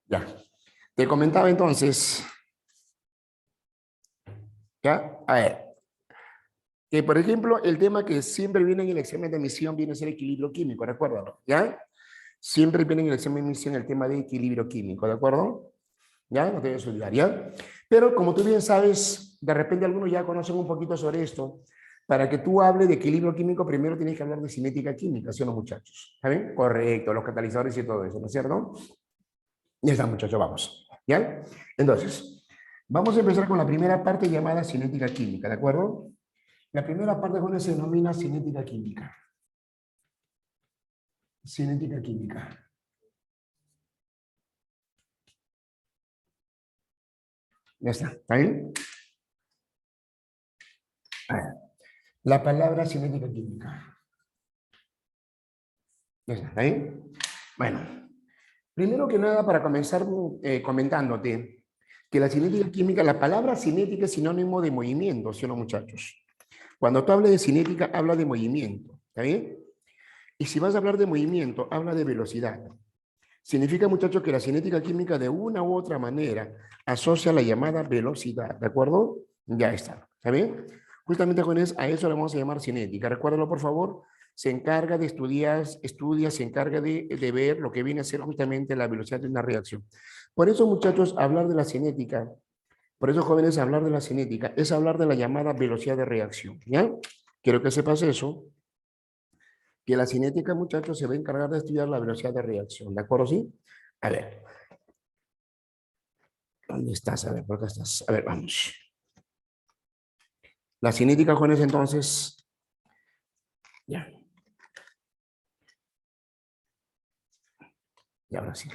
Ya. Te comentaba entonces, ¿ya? A ver, que por ejemplo, el tema que siempre viene en el examen de admisión viene a ser equilibrio químico, recuérdalo, ¿ya? Siempre viene en el examen de admisión el tema de equilibrio químico, ¿de acuerdo? ¿Ya? No te debes olvidar, ¿ya? Pero como tú bien sabes, de repente algunos ya conocen un poquito sobre esto. Para que tú hables de equilibrio químico, primero tienes que hablar de cinética química, ¿sí o no, muchachos? ¿Está bien? Correcto, los catalizadores y todo eso, ¿no es cierto? Ya está, muchachos, vamos. ¿Ya? Entonces, vamos a empezar con la primera parte llamada cinética química, ¿de acuerdo? La primera parte con se denomina cinética química. Cinética química. Ya está bien? A ver, la palabra cinética química. Ya está bien? Bueno, primero que nada, para comenzar comentándote que la cinética química, la palabra cinética es sinónimo de movimiento, ¿sí o no, muchachos? Cuando tú hablas de cinética, habla de movimiento, ¿está bien? Y si vas a hablar de movimiento, habla de velocidad. Significa, muchachos, que la cinética química de una u otra manera asocia la llamada velocidad, ¿de acuerdo? Ya está bien? Justamente con eso, a eso le vamos a llamar cinética. Recuérdalo, por favor. Se encarga de estudia, se encarga de ver lo que viene a ser justamente la velocidad de una reacción. Por eso, muchachos, hablar de la cinética, por eso, jóvenes, hablar de la cinética es hablar de la llamada velocidad de reacción, ¿ya? Quiero que sepas eso, que la cinética, muchachos, se va a encargar de estudiar la velocidad de reacción, ¿de acuerdo? ¿Sí? A ver, ¿dónde estás? A ver, ¿por acá estás? A ver, vamos. La cinética, jóvenes, entonces, ya, y ahora sí.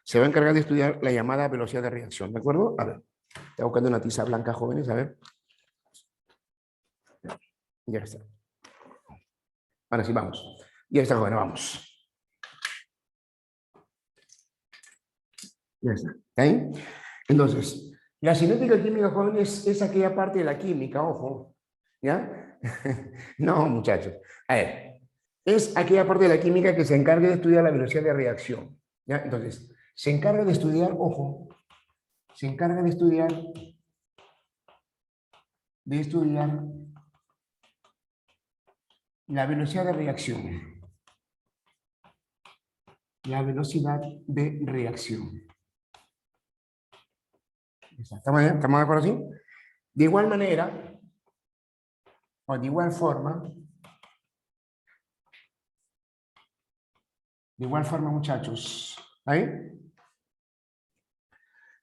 Se va a encargar de estudiar la llamada velocidad de reacción, ¿de acuerdo? A ver, estoy buscando una tiza blanca, jóvenes, a ver. Ya está. Ahora sí, vamos. Ya está, jóvenes, vamos. Ya está. ¿Está bien? Entonces, la cinética química, jóvenes, es aquella parte de la química, ojo, ¿ya? No, muchachos. A ver, es aquella parte de la química que se encarga de estudiar la velocidad de reacción, ¿ya? Entonces, se encarga de estudiar, ojo, se encarga de estudiar la velocidad de reacción, la velocidad de reacción. ¿Estamos de acuerdo así? De igual manera, o de igual forma, muchachos, ¿ahí?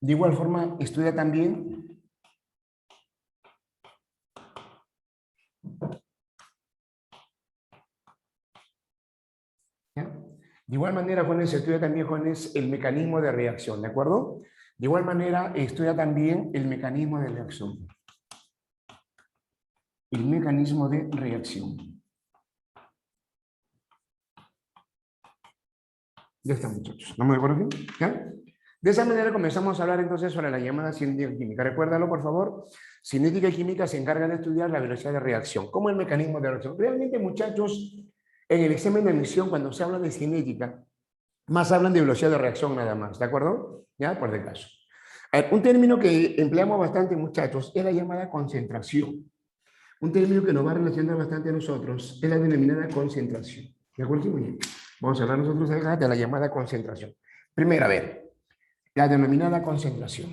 De igual forma, estudia también ¿ya? De igual manera, Juanes, se estudia también, Juanes, el mecanismo de reacción, ¿de acuerdo? De igual manera, estudia también el mecanismo de reacción. El mecanismo de reacción. Ya está, muchachos. ¿No me acuerdo aquí? ¿Ya? De esa manera comenzamos a hablar entonces sobre la llamada cinética química. Recuérdalo, por favor. Cinética y química se encargan de estudiar la velocidad de reacción. ¿Cómo el mecanismo de reacción? Realmente, muchachos, en el examen de admisión, cuando se habla de cinética, más hablan de velocidad de reacción nada más, ¿de acuerdo? Ya, por de caso. A ver, un término que empleamos bastante, muchachos, es la llamada concentración. Un término que nos va a relacionar bastante a nosotros es la denominada concentración. ¿De acuerdo? Sí, muy bien. Vamos a hablar nosotros acá de la llamada concentración. Primero, a ver, la denominada concentración.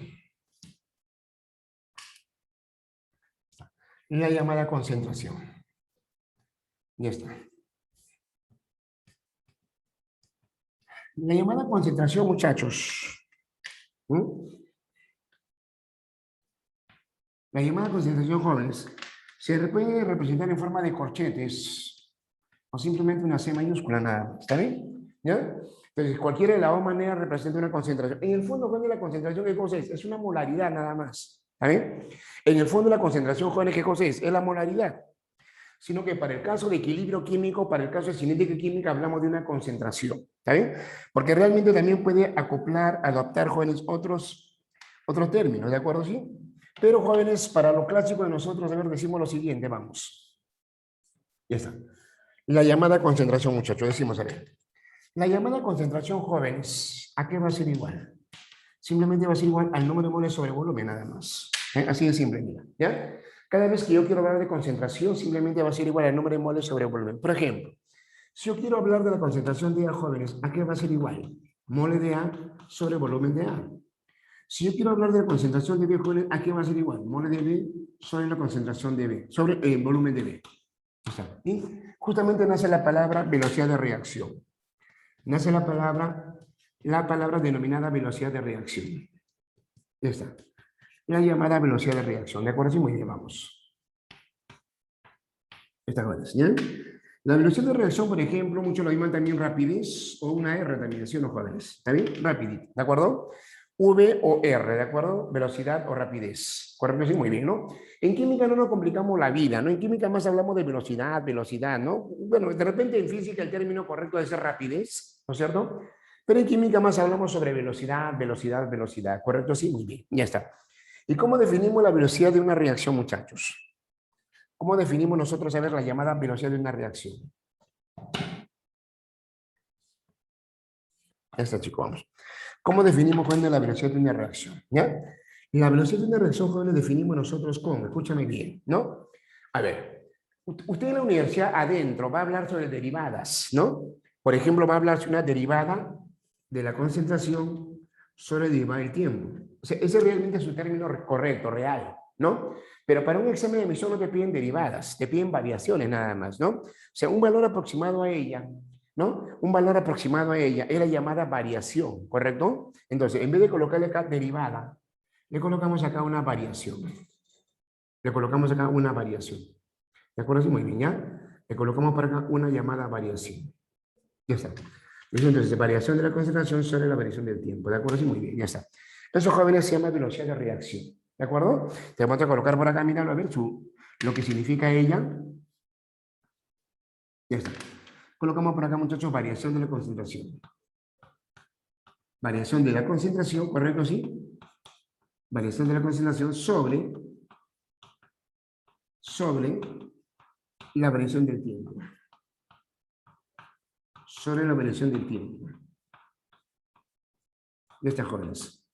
La llamada concentración. Ya está. La llamada concentración, muchachos. ¿Mm? La llamada concentración, jóvenes, se puede representar en forma de corchetes o simplemente una C mayúscula, nada más. ¿Está bien? ¿Ya? Entonces, cualquiera de las dos maneras representa una concentración. En el fondo, ¿cuál es la concentración? ¿Qué cosa es? Es una molaridad nada más. ¿Está bien? En el fondo, la concentración, jóvenes, ¿qué cosa es? Es la molaridad. Sino que para el caso de equilibrio químico, para el caso de cinética química, hablamos de una concentración. ¿Está bien? Porque realmente también puede acoplar, adaptar, jóvenes, otros términos, ¿de acuerdo? ¿Sí? Pero, jóvenes, para lo clásico de nosotros, a ver, decimos lo siguiente, vamos. Ya está. La llamada concentración, muchachos, decimos, a ver. La llamada concentración, jóvenes, ¿a qué va a ser igual? simplemente va a ser igual al número de moles sobre volumen, nada más. Así de simple, mira, ¿ya? Cada vez que yo quiero hablar de concentración, simplemente va a ser igual al número de moles sobre volumen. Por ejemplo, si yo quiero hablar de la concentración de A, jóvenes, ¿a qué va a ser igual? Mole de A sobre volumen de A. Si yo quiero hablar de la concentración de B, jóvenes, ¿a qué va a ser igual? Mole de B sobre la concentración de B, sobre el volumen de B. Y justamente nace la palabra velocidad de reacción. Nace la palabra denominada velocidad de reacción. Ya está. La llamada velocidad de reacción. ¿De acuerdo? Sí, muy bien, vamos. Esta es, ¿ya? La velocidad de reacción, por ejemplo, muchos lo llaman también rapidez o una R también, ¿sí o no, jóvenes? ¿Está bien? Rapidez, ¿de acuerdo? V o R, ¿de acuerdo? Velocidad o rapidez. Correcto, sí, muy bien, ¿no? En química no nos complicamos la vida, ¿no? En química más hablamos de velocidad, ¿no? Bueno, de repente en física el término correcto es rapidez, ¿no es cierto? Pero en química más hablamos sobre velocidad, ¿correcto? Sí, muy bien, ya está. ¿Y cómo definimos la velocidad de una reacción, muchachos? ¿Cómo definimos nosotros, a ver, la llamada velocidad de una reacción? Ya está, chicos, vamos. ¿Cómo definimos, jóvenes, la velocidad de una reacción? ¿Ya? La velocidad de una reacción, jóvenes, definimos nosotros con, escúchame bien, ¿no? A ver, usted en la universidad adentro va a hablar sobre derivadas, ¿no? Por ejemplo, va a hablar sobre una derivada de la concentración sobre derivada del tiempo. O sea, ese realmente es un término correcto, real, ¿no? Pero para un examen de emisión no te piden derivadas, te piden variaciones nada más, ¿no? O sea, un valor aproximado a ella, ¿no? Un valor aproximado a ella era llamada variación, ¿correcto? Entonces, en vez de colocarle acá derivada, le colocamos acá una variación. Le colocamos acá una variación. ¿De acuerdo? Sí, muy bien, ¿ya? Le colocamos para acá una llamada variación. Ya está. Entonces, variación de la concentración sobre la variación del tiempo. ¿De acuerdo? Sí, muy bien, ya está. Eso, jóvenes, se llama velocidad de reacción. ¿De acuerdo? Te vamos a colocar por acá, míralo, a ver lo que significa ella. Ya está. Colocamos por acá, muchachos, variación de la concentración. Variación de la concentración, ¿correcto? Sí. Variación de la concentración sobre la variación del tiempo. Sobre la variación del tiempo. De estas jóvenes.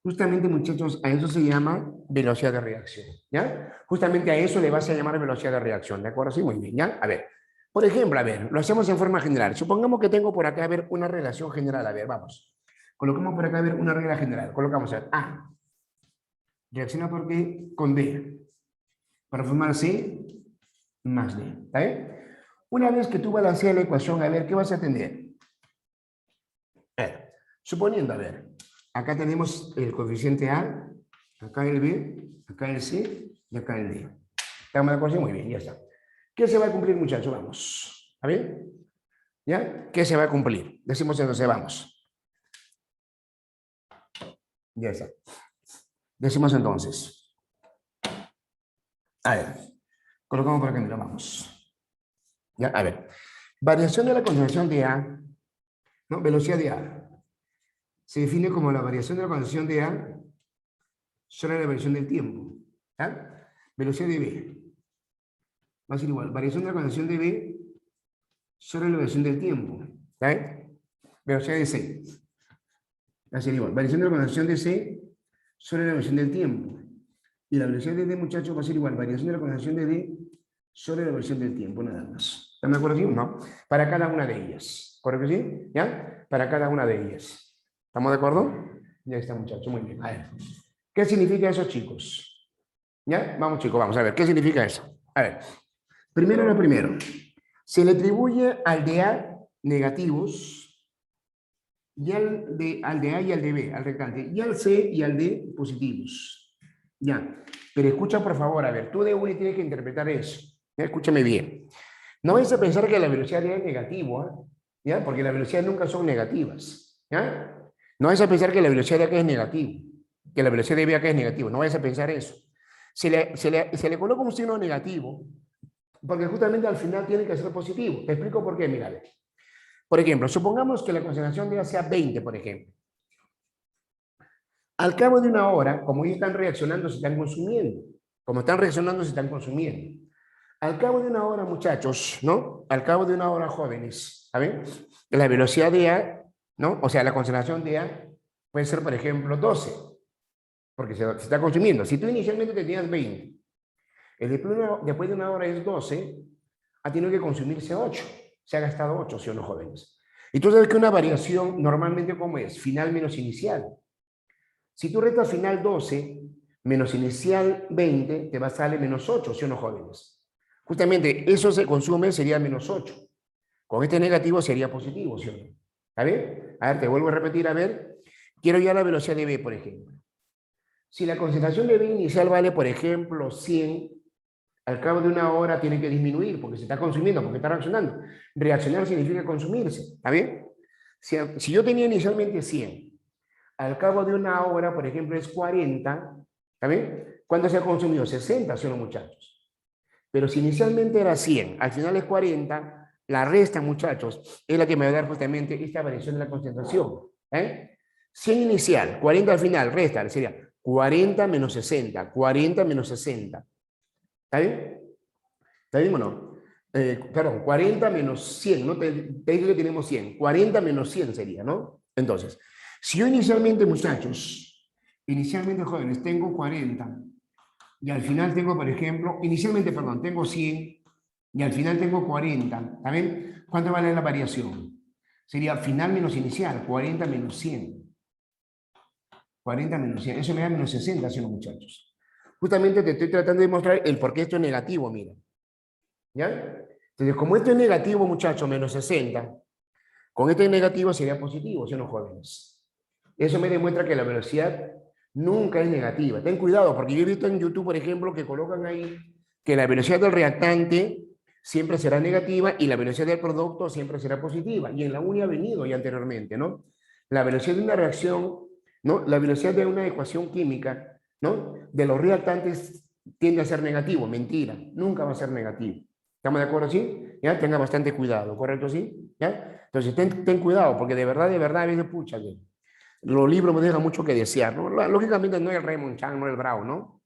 Justamente, muchachos, a eso se llama velocidad de reacción, ¿ya? Justamente a eso le vas a llamar velocidad de reacción, ¿de acuerdo? Sí, muy bien, ¿ya? A ver, por ejemplo, a ver, lo hacemos en forma general. Supongamos que tengo por acá, a ver, una relación general, a ver, vamos. Colocamos por acá, a ver, una regla general. Colocamos, a ver, A, reacciona por qué con D, para formar C más D, ¿está bien? Una vez que tú balanceas la ecuación, a ver, ¿qué vas a tener? A ver, suponiendo, a ver, acá tenemos el coeficiente A, acá el B, acá el C y acá el D. ¿Estamos de acuerdo? Muy bien, ya está. ¿Qué se va a cumplir, muchachos? Vamos. ¿Está bien? ¿Ya? ¿Qué se va a cumplir? Decimos entonces, vamos. Ya está. Decimos entonces. A ver, colocamos por acá, mira, vamos. ¿Ya? A ver. Variación de la concentración de A, ¿no? Velocidad de A. Se define como la variación de la concentración de A sobre la variación del tiempo. ¿Ya? Velocidad de B. Va a ser igual. Variación de la concentración de B sobre la variación del tiempo. ¿Está bien? Velocidad de C. Va a ser igual. Variación de la concentración de C sobre la variación del tiempo. Y la velocidad de D, muchachos, va a ser igual. Variación de la concentración de D sobre la variación del tiempo, nada más. ¿Están de acuerdo? ¿Sí? No. Para cada una de ellas. ¿Correcto? ¿Sí? ¿Ya? Para cada una de ellas. ¿Estamos de acuerdo? Ya está, muchachos. Muy bien. A ver. ¿Qué significa eso, chicos? ¿Ya? Vamos, chicos, vamos a ver. ¿Qué significa eso? A ver. Primero lo primero. Se le atribuye al de A negativos y al de A y al de B, al rectante, y al C y al D positivos. Ya. Pero escucha, por favor, a ver, tú de UNI tienes que interpretar eso. ¿Ya? Escúchame bien. No vayas a pensar que la velocidad de A es negativo, ¿eh? ¿Ya? Porque las velocidades nunca son negativas. ¿Ya? No vayas a pensar que la velocidad de acá es negativo, que la velocidad de B acá es negativo. No vayas a pensar eso. Se le coloca un signo negativo porque justamente al final tiene que ser positivo. Te explico por qué, mira. Por ejemplo, supongamos que la concentración de A sea 20, por ejemplo. Al cabo de una hora, como ellos están reaccionando, se están consumiendo. Como están reaccionando, se están consumiendo. Al cabo de una hora, muchachos, ¿no? Al cabo de una hora, jóvenes, ¿saben? La velocidad de A, ¿no? O sea, la concentración de A Puede ser, por ejemplo, 12, porque se está consumiendo. Si tú inicialmente tenías 20, después de una hora es 12, ha tenido que consumirse 8. Se ha gastado 8, ¿sí o no, jóvenes? Y tú sabes que una variación normalmente, ¿cómo es? Final menos inicial. Si tú restas final 12 menos inicial 20, te va a salir menos 8, ¿sí o no, jóvenes? Justamente eso se consume, sería menos 8. Con este negativo sería positivo, ¿sí o no? ¿Está bien? A ver, te vuelvo a repetir, a ver. Quiero ya la velocidad de B, por ejemplo. Si la concentración de B inicial vale, por ejemplo, 100, al cabo de una hora tiene que disminuir porque se está consumiendo, porque está reaccionando. Reaccionar significa consumirse, ¿está bien? Si yo tenía inicialmente 100, al cabo de una hora, por ejemplo, es 40, ¿está bien? ¿Cuánto se ha consumido? 60, ¿sí o no, muchachos? Pero si inicialmente era 100, al final es 40, la resta, muchachos, es la que me va a dar justamente esta variación de la concentración. 100 inicial, 40 al final, resta, sería 40 menos 60, 40 menos 60. ¿Está bien? ¿Está bien o no? Perdón, 40 menos 100, ¿no? Te digo que tenemos 100. 40 menos 100 sería, ¿no? Entonces, si yo inicialmente, muchachos, inicialmente, jóvenes, tengo 40 y al final tengo, por ejemplo, inicialmente, perdón, tengo 100 y al final tengo 40, ¿está bien? ¿Cuánto vale la variación? Sería final menos inicial, 40 menos 100. 40 menos 100, eso me da menos 60, ¿sí o no, muchachos? Justamente te estoy tratando de mostrar el por qué esto es negativo, mira. ¿Ya? Entonces, como esto es negativo, muchachos, menos 60, con este negativo sería positivo, ¿sí o no, jóvenes? Eso me demuestra que la velocidad nunca es negativa. Ten cuidado, porque yo he visto en YouTube, por ejemplo, que colocan ahí que la velocidad del reactante siempre será negativa y la velocidad del producto siempre será positiva. Y en la uni ha venido ya anteriormente, ¿no? La velocidad de una reacción, ¿no? La velocidad de una ecuación química, ¿no? De los reactantes tiende a ser negativo. Mentira, nunca va a ser negativo. ¿Estamos de acuerdo así? ¿Ya? Tenga bastante cuidado, ¿correcto así? ¿Ya? Entonces, ten cuidado, porque de verdad, a veces, pucha, los libros me dejan mucho que desear, ¿no? Lógicamente no es el Raymond Chan, no es el Brown, ¿no?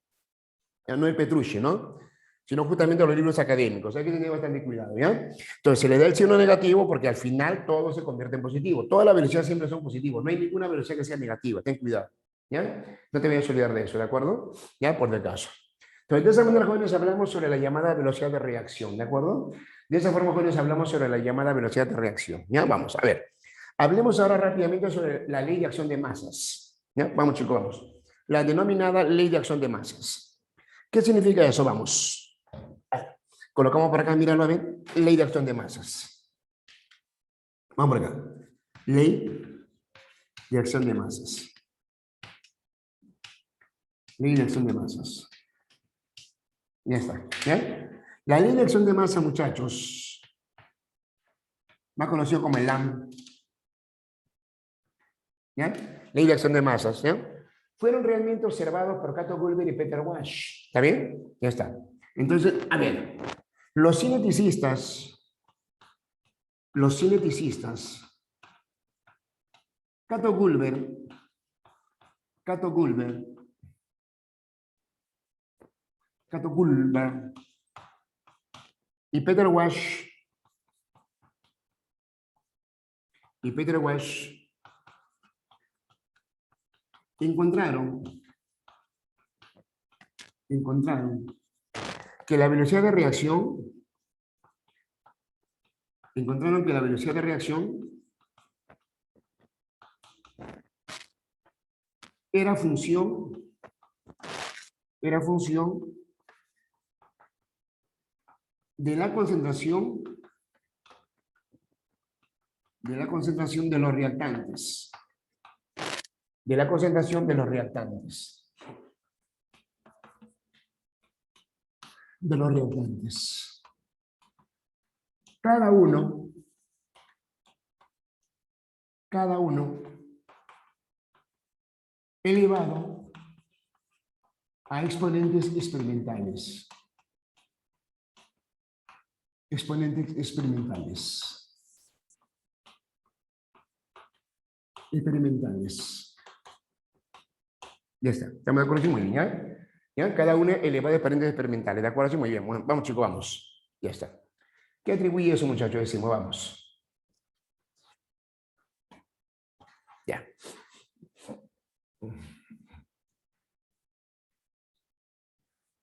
No es Petrucci, ¿no? Sino justamente los libros académicos. Hay que tener bastante cuidado, ¿ya? Entonces, se le da el signo negativo porque al final todo se convierte en positivo. Todas las velocidades siempre son positivos. No hay ninguna velocidad que sea negativa. Ten cuidado, ¿ya? No te vayas a olvidar de eso, ¿de acuerdo? ¿Ya? Por el caso. Entonces, de esa manera, jóvenes, hablamos sobre la llamada velocidad de reacción, ¿de acuerdo? De esa forma, jóvenes, hablamos sobre la llamada velocidad de reacción, ¿ya? Vamos, a ver. Hablemos ahora rápidamente sobre la ley de acción de masas, ¿ya? Vamos, chicos, vamos. La denominada ley de acción de masas. ¿Qué significa eso? Vamos. Colocamos por acá, míralo a ver. Ley de acción de masas. Vamos por acá. Ley de acción de masas. Ley de acción de masas. Ya está. ¿Ya? La ley de acción de masa, muchachos, más conocido como el LAM. ¿Ya? Ley de acción de masas. ¿Ya? Fueron realmente observados por Cato Gulber y Peter Wash. ¿Está bien? Ya está. Entonces, a ver, los cineticistas, Cato Gulber y Peter Wash, encontraron que la velocidad de reacción, era función de la concentración de los reactantes. Cada uno elevado a exponentes experimentales. Ya está. ¿Estamos de acuerdo? Sí, muy bien, ¿ya? ¿Ya? Cada uno elevado a exponentes experimentales. ¿De acuerdo? Sí, muy bien. Bueno, vamos, chicos, vamos. Ya está. ¿Qué atribuye eso, muchachos? Decimos, vamos. Ya.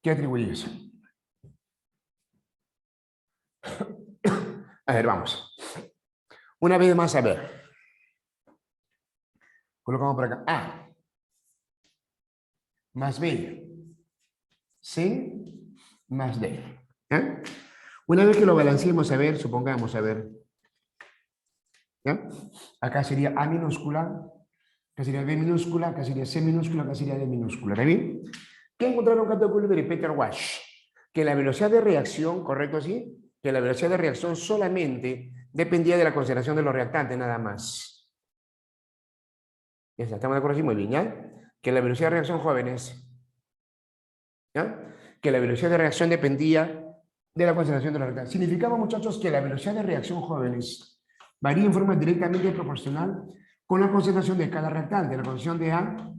¿Qué atribuyes? A ver, vamos. Una vez más, a ver. Colocamos por acá. A más B. C más D. ¿Ya? Una vez que lo balanceemos, a ver, supongamos, a ver. ¿Ya? Acá sería A minúscula, acá sería B minúscula, acá sería C minúscula, acá sería D minúscula. ¿Está bien? ¿Qué encontraron Cato Culver y Peter Wash? Que la velocidad de reacción, ¿correcto así? Que la velocidad de reacción solamente dependía de la concentración de los reactantes, nada más. Ya está, ¿estamos de acuerdo así? Muy bien, ¿ya? Que la velocidad de reacción, jóvenes, ¿ya? Que la velocidad de reacción dependía de la concentración de los reactantes. Significaba, muchachos, que la velocidad de reacción, jóvenes, varía en forma directamente proporcional con la concentración de cada reactante, la concentración de A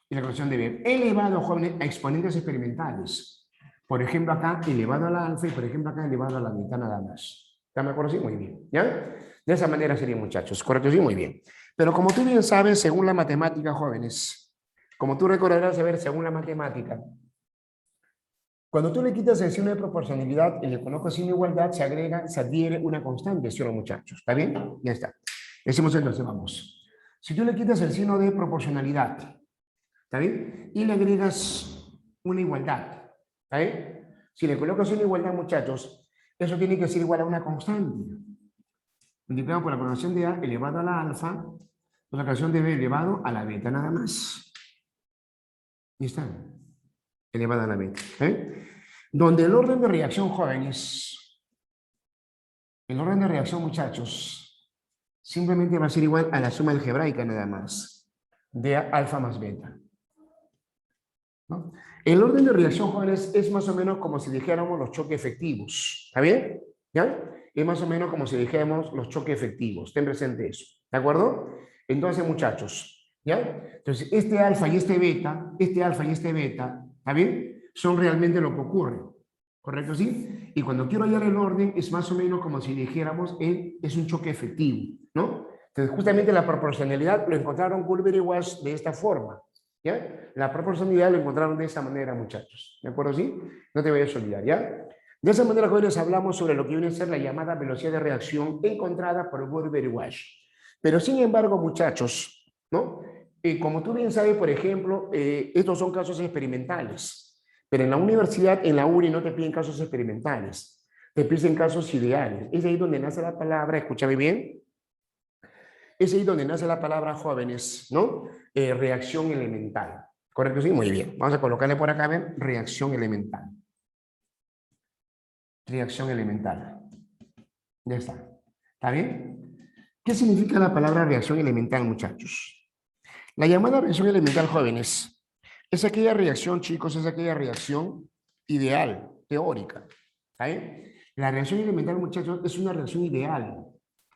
y la concentración de B, elevado, jóvenes, a exponentes experimentales. Por ejemplo, acá elevado a la alfa y, por ejemplo, acá elevado a la mitad nada más. ¿Están de acuerdo? Sí, muy bien. ¿Ya? De esa manera sería, muchachos. ¿Correcto? Sí, muy bien. Pero como tú bien sabes, según la matemática, jóvenes, como tú recordarás saber, según la matemática, cuando tú le quitas el signo de proporcionalidad y le colocas signo de igualdad, se agrega, se adhiere una constante, ¿sí o no, muchachos? ¿Está bien? Ya está. Decimos entonces, vamos. Si tú le quitas el signo de proporcionalidad, ¿está bien? Y le agregas una igualdad, ¿está bien? Si le colocas una igualdad, muchachos, eso tiene que ser igual a una constante, indicado por la fracción de A elevado a la alfa, por la fracción de B elevado a la beta, nada más. Y está, elevado a la beta. Donde el orden de reacción, jóvenes, el orden de reacción, muchachos, simplemente va a ser igual a la suma algebraica, nada más, de alfa más beta. ¿No? El orden de reacción, jóvenes, es más o menos como si dijéramos los choques efectivos. ¿Está bien? ¿Ya? Es más o menos como si dijéramos los choques efectivos. Ten presente eso. ¿De acuerdo? Entonces, muchachos, ¿ya? Entonces, este alfa y este beta, ¿está bien? Son realmente lo que ocurre. ¿Correcto? ¿Sí? Y cuando quiero hallar el orden, es más o menos como si dijéramos, es un choque efectivo, ¿no? Entonces, justamente la proporcionalidad lo encontraron Culver y Wash de esta forma. ¿Ya? La proporcionalidad lo encontraron de esa manera, muchachos. ¿De acuerdo? ¿Sí? No te vayas a olvidar, ¿ya? De esa manera, jóvenes, hablamos sobre lo que viene a ser la llamada velocidad de reacción encontrada por Culver y Wash. Pero, sin embargo, muchachos, ¿no? Como tú bien sabes, por ejemplo, estos son casos experimentales. Pero en la universidad, en la UNI, no te piden casos experimentales. Te piden casos ideales. Es ahí donde nace la palabra, escúchame bien, es ahí donde nace la palabra, jóvenes, ¿no? Reacción elemental. ¿Correcto? Sí, muy bien. Vamos a colocarle por acá, ven, reacción elemental. Reacción elemental. Ya está. ¿Está bien? ¿Qué significa la palabra reacción elemental, muchachos? La llamada reacción elemental, jóvenes, es aquella reacción, chicos, es aquella reacción ideal, teórica. ¿Está bien? La reacción elemental, muchachos, es una reacción ideal.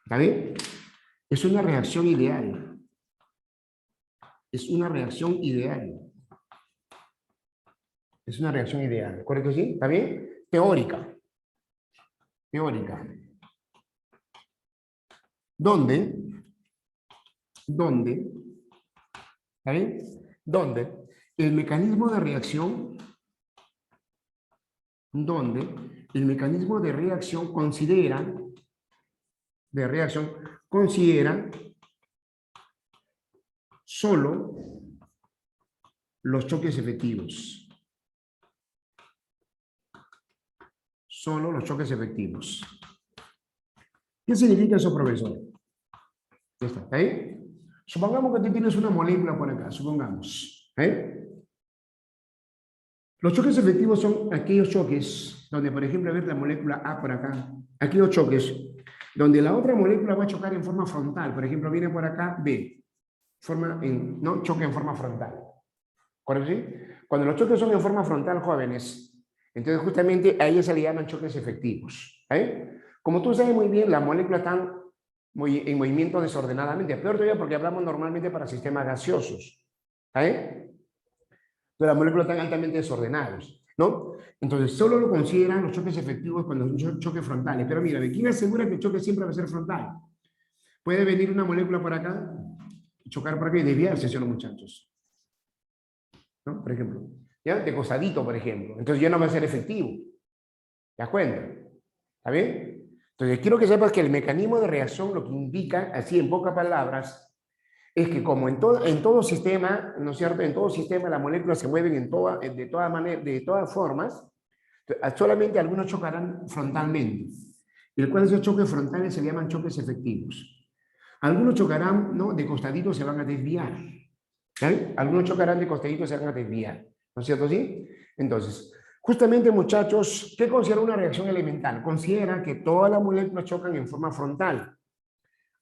¿Está bien? Es una reacción ideal. Es una reacción ideal. Es una reacción ideal. ¿Correcto? ¿Sí? ¿Está bien? Teórica. Teórica. ¿Dónde? ¿Está bien? ¿Dónde? El mecanismo de reacción, donde el mecanismo de reacción considera solo los choques efectivos. Solo los choques efectivos. ¿Qué significa eso, profesor? Ya está, ¿está ahí? Supongamos que tú tienes una molécula por acá, supongamos. Los choques efectivos son aquellos choques donde, por ejemplo, a ver la molécula A por acá, aquellos choques donde la otra molécula va a chocar en forma frontal. Por ejemplo, viene por acá B, ¿no? Choque en forma frontal. ¿Correcto? ¿Sí? Cuando los choques son en forma frontal, jóvenes, entonces justamente a ellos se le llaman choques efectivos. Como tú sabes muy bien, las moléculas están en movimiento desordenadamente. Peor todavía porque hablamos normalmente para sistemas gaseosos. Pero las moléculas están altamente desordenadas, ¿no? Entonces, solo lo consideran los choques efectivos cuando son choques frontales. Pero mira, ¿quién asegura que el choque siempre va a ser frontal? Puede venir una molécula por acá, chocar por acá y desviarse, ¿sí o no, muchachos? ¿no? Por ejemplo, ¿ya? De costadito, por ejemplo. Entonces ya no va a ser efectivo. ¿Te das cuenta? ¿Está bien? Entonces quiero que sepas que el mecanismo de reacción lo que indica, así en pocas palabras, es que como en todo sistema, ¿no es cierto? En todo sistema las moléculas se mueven de todas maneras, de todas formas, solamente algunos chocarán frontalmente. Y cuáles esos choques frontales se llaman choques efectivos. Algunos chocarán, ¿no? De costadito se van a desviar. ¿Sí? Algunos chocarán de costadito se van a desviar. ¿No es cierto? ¿Sí? Entonces, justamente, muchachos, ¿qué considera una reacción elemental? Considera que todas las moléculas chocan en forma frontal,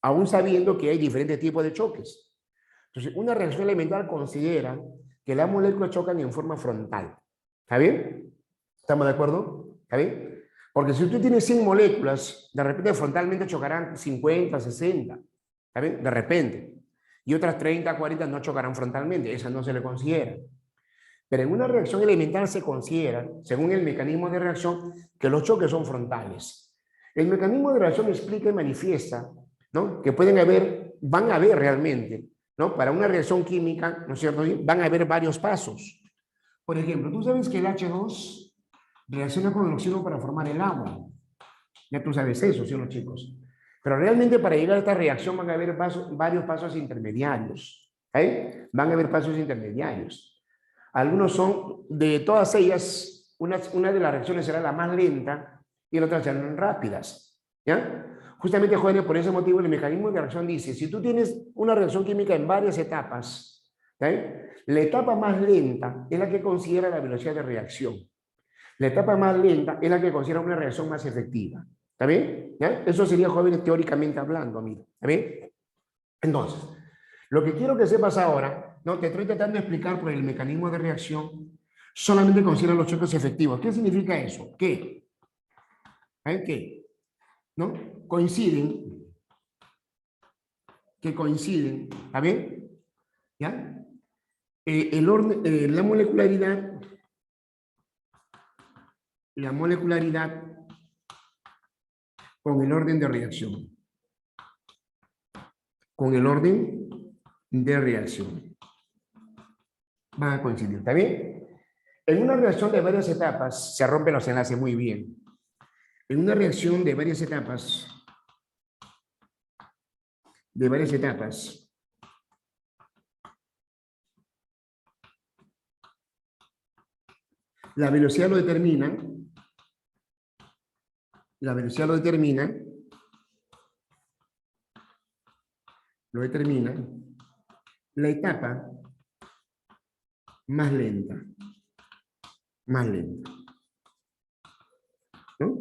aún sabiendo que hay diferentes tipos de choques. Entonces, una reacción elemental considera que las moléculas chocan en forma frontal. ¿Está bien? ¿Estamos de acuerdo? ¿Está bien? Porque si tú tienes 100 moléculas, de repente frontalmente chocarán 50, 60. ¿Está bien? De repente. Y otras 30, 40 no chocarán frontalmente. Esas no se le considera. Pero en una reacción elemental se considera, según el mecanismo de reacción, que los choques son frontales. El mecanismo de reacción explica y manifiesta, ¿no? Que van a haber realmente, ¿no? Para una reacción química, ¿no es cierto? Van a haber varios pasos. Por ejemplo, tú sabes que el H2 reacciona con el oxígeno para formar el agua. Ya tú sabes eso, ¿sí o no, chicos? Pero realmente para llegar a esta reacción van a haber varios pasos intermediarios. ¿Eh? Van a haber pasos intermediarios. Algunos son, de todas ellas, una de las reacciones será la más lenta y las otras serán rápidas. ¿Ya? Justamente, jóvenes, por ese motivo el mecanismo de reacción dice, si tú tienes una reacción química en varias etapas, ¿eh? La etapa más lenta es la que considera la velocidad de reacción. La etapa más lenta es la que considera una reacción más efectiva. ¿Está bien? ¿Ya? Eso sería, jóvenes, teóricamente hablando, mira. ¿Está bien? Entonces, lo que quiero que sepas ahora, ¿no? Te estoy tratando de explicar por el mecanismo de reacción, solamente considera los choques efectivos. ¿Qué significa eso? ¿Qué? ¿Qué? ¿No? Coinciden, ¿está bien? ¿Ya? El orden, la molecularidad con el orden de reacción. Con el orden de reacción. Van a coincidir, ¿está bien? En una reacción de varias etapas se rompen los enlaces muy bien. En una reacción de varias etapas, la velocidad lo determina, la etapa más lenta. ¿No?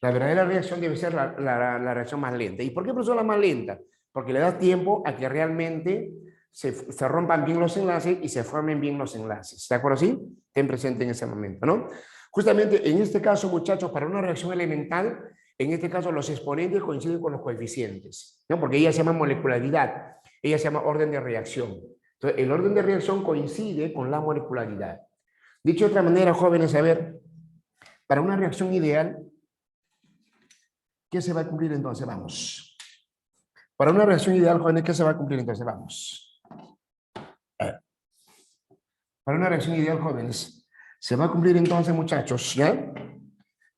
La verdadera reacción debe ser la reacción más lenta. ¿Y por qué persona más lenta? Porque le da tiempo a que realmente se rompan bien los enlaces y se formen bien los enlaces. ¿De acuerdo? ¿Sí? Ten presente en ese momento, ¿no? Justamente en este caso, muchachos, para una reacción elemental, en este caso los exponentes coinciden con los coeficientes, ¿no? Porque ella se llama molecularidad, ella se llama orden de reacción. Entonces, el orden de reacción coincide con la molecularidad. Dicho de otra manera, jóvenes, a ver, para una reacción ideal, ¿qué se va a cumplir entonces? Vamos. Para una reacción ideal, jóvenes, ¿qué se va a cumplir entonces? Vamos. Para una reacción ideal, jóvenes, se va a cumplir entonces, muchachos, ¿ya?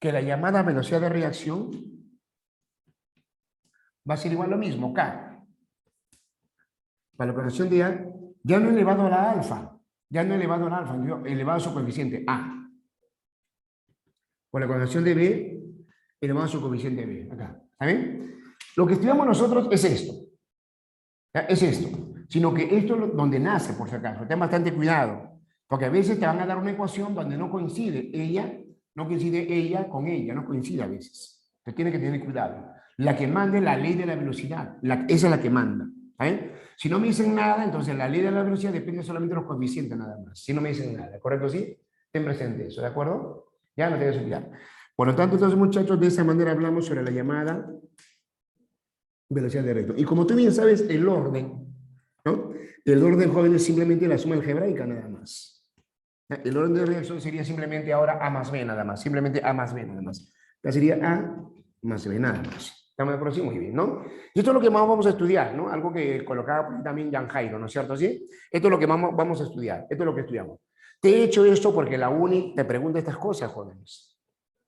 Que la llamada velocidad de reacción va a ser igual a lo mismo, K. Para la reacción ideal, ya no elevado a la alfa, elevado a su coeficiente A. Por la ecuación de B, elevado a su coeficiente B, acá. ¿Está bien? Lo que estudiamos nosotros es esto. ¿Ya? Es esto. Sino que esto es donde nace, por si acaso. Ten bastante cuidado. Porque a veces te van a dar una ecuación donde no coincide ella con ella, no coincide a veces. Entonces tienes que tener cuidado. La que manda es la ley de la velocidad. Esa es la que manda. ¿Eh? Si no me dicen nada, entonces la ley de la velocidad depende solamente de los coeficientes nada más. Si no me dicen nada, ¿correcto? ¿Sí? Ten presente eso, ¿de acuerdo? Ya no te debes olvidar. Por lo tanto, entonces, muchachos, de esa manera hablamos sobre la llamada velocidad de reacción. Y como tú bien sabes, el orden, ¿no? El orden, jóvenes, es simplemente la suma algebraica nada más. El orden de reacción sería simplemente ahora A más B nada más. Simplemente A más B nada más. Ya sería A más B nada más. ¿Estamos de acuerdo? Sí, muy bien, ¿no? Y esto es lo que más vamos a estudiar, ¿no? Algo que colocaba también Jan Jairo, ¿no es cierto? ¿Sí? Esto es lo que vamos a estudiar. Esto es lo que estudiamos. Te he hecho esto porque la UNI te pregunta estas cosas, jóvenes.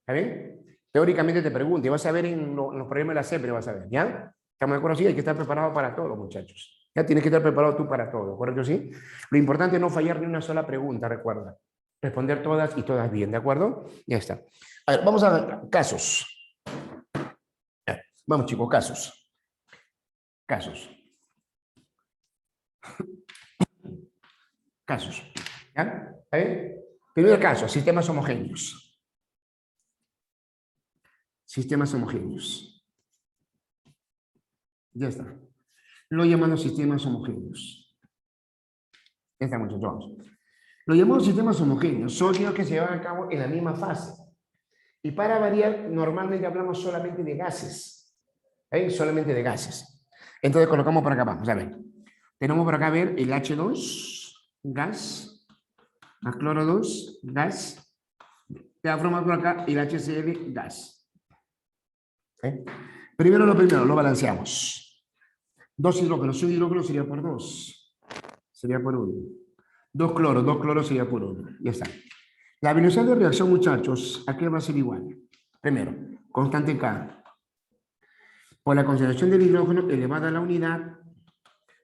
¿Está bien? Teóricamente te pregunta, y vas a ver en los problemas de la CEPRE, vas a ver, ¿ya? ¿Estamos de acuerdo? Sí, hay que estar preparado para todo, muchachos. Ya tienes que estar preparado tú para todo, ¿correcto? Sí. Lo importante es no fallar ni una sola pregunta, recuerda. Responder todas y todas bien, ¿de acuerdo? Ya está. A ver, vamos a ver casos. Vamos, chicos, casos. Casos. Casos. ¿Ya? ¿Está bien? Primer caso, sistemas homogéneos. Sistemas homogéneos. Ya está. Lo llamamos sistemas homogéneos. Ya está, muchachos. Vamos. Lo llamamos sistemas homogéneos. Son aquellos que se llevan a cabo en la misma fase. Y para variar, normalmente hablamos solamente de gases. Solamente de gases. Entonces colocamos por acá, vamos a ver. Tenemos por acá, a ver, el H2, gas, el cloro 2, gas, te va a formar por acá el HCl, gas. Primero, lo balanceamos. Dos hidrógenos, un hidrógeno sería por 2, sería por 1. Dos cloros sería por 1, ya está. La velocidad de reacción, muchachos, ¿a qué va a ser igual? Primero, constante K. Por la concentración del hidrógeno elevada a la unidad,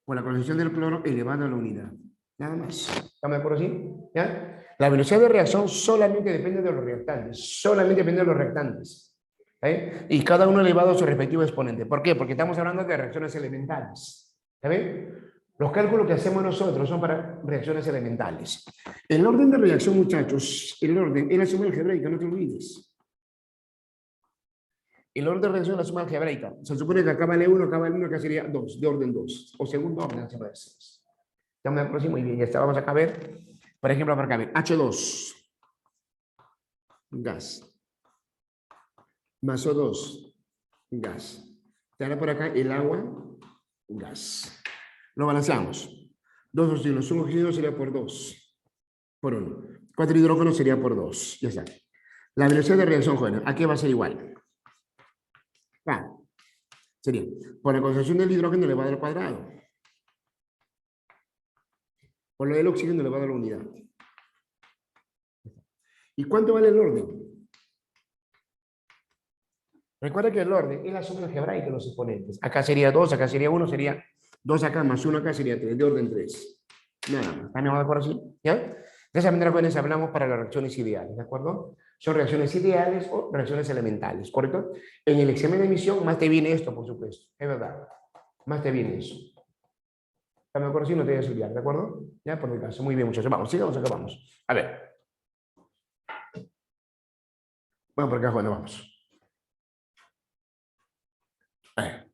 por la concentración del cloro elevada a la unidad. Nada más. ¿Estamos de acuerdo así? ¿Ya? La velocidad de reacción solamente depende de los reactantes. Solamente depende de los reactantes. Y cada uno elevado a su respectivo exponente. ¿Por qué? Porque estamos hablando de reacciones elementales. ¿Está bien? Los cálculos que hacemos nosotros son para reacciones elementales. El orden de reacción, muchachos, el orden es la suma algebraica, no te olvides. El orden de reacción es la suma algebraica. Se supone que acá vale 1, acá vale 1, acá sería 2, de orden 2. O segundo orden, se puede decir. Estamos de acuerdo, muy bien, ya está. Vamos acá a ver, por ejemplo, por acá a ver, H2, gas, más O2, gas. Te hará por acá el agua, gas. Lo balanceamos. 2 oxígenos, un oxígeno sería por 2, por 1. 4 hidrógenos sería por 2, ya está. La velocidad de reacción, jóvenes, ¿a qué va a ser igual? Sería por la concentración del hidrógeno elevado al cuadrado. Por lo del oxígeno elevado a la unidad. ¿Y cuánto vale el orden? Recuerda que el orden es la suma algebraica de los exponentes. Acá sería 2, acá sería 1, sería 2 acá más 1 acá sería 3, de orden 3. Nada más. ¿Están de acuerdo así? ¿Ya? De esa manera, jóvenes, hablamos para las reacciones ideales, ¿de acuerdo? Son reacciones ideales o reacciones elementales, ¿correcto? En el examen de emisión más te viene esto, por supuesto. Es verdad. Más te viene eso. ¿Están de acuerdo? Sí, no te voy a olvidar, ¿de acuerdo? Ya, por el caso. Muy bien, muchachos. Vamos, sigamos acá, vamos. A ver. Bueno, por acá, bueno, vamos. A ver.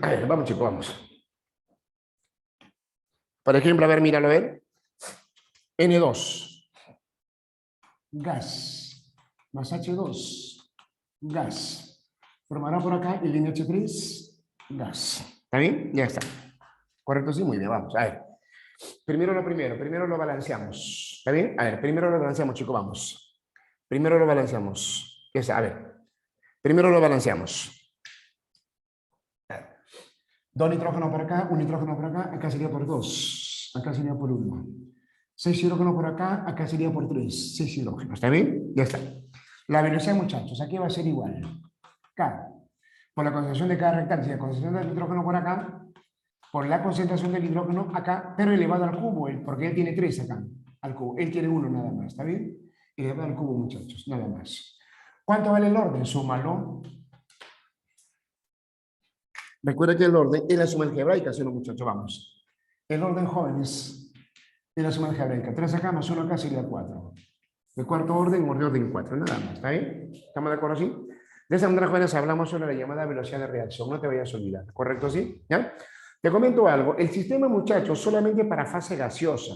A ver, vamos, chicos, vamos. Por ejemplo, a ver, míralo, a ver. N2. Gas. Más H2. Gas. Formará por acá el NH3. Gas. ¿Está bien? Ya está. ¿Correcto? Sí, muy bien, vamos. A ver. Primero lo balanceamos. ¿Está bien? A ver, primero lo balanceamos, chicos, vamos. Primero lo balanceamos. Ya está, a ver. Primero lo balanceamos. Dos nitrógenos por acá, un nitrógeno por acá sería por 2, acá sería por 1. 6 hidrógenos por acá sería por 3, 6 hidrógenos. ¿Está bien? Ya está. La velocidad, muchachos, aquí va a ser igual. K, por la concentración de cada reactante, la concentración del nitrógeno por acá, por la concentración del hidrógeno acá, pero elevado al cubo, porque él tiene 3 acá, al cubo. Él tiene 1 nada más, ¿está bien? Elevado al cubo, muchachos, nada más. ¿Cuánto vale el orden? Súmalo. Recuerda que el orden es la suma algebraica, ¿sí o no, muchachos? Vamos. El orden, jóvenes, es la suma algebraica. 3 acá más 1 acá sería 4. De cuarto orden, orden 4, nada más. ¿Está bien? ¿Estamos de acuerdo así? De esa manera, jóvenes, hablamos sobre la llamada velocidad de reacción. No te vayas a olvidar. ¿Correcto, sí? ¿Ya? Te comento algo. El sistema, muchachos, solamente para fase gaseosa.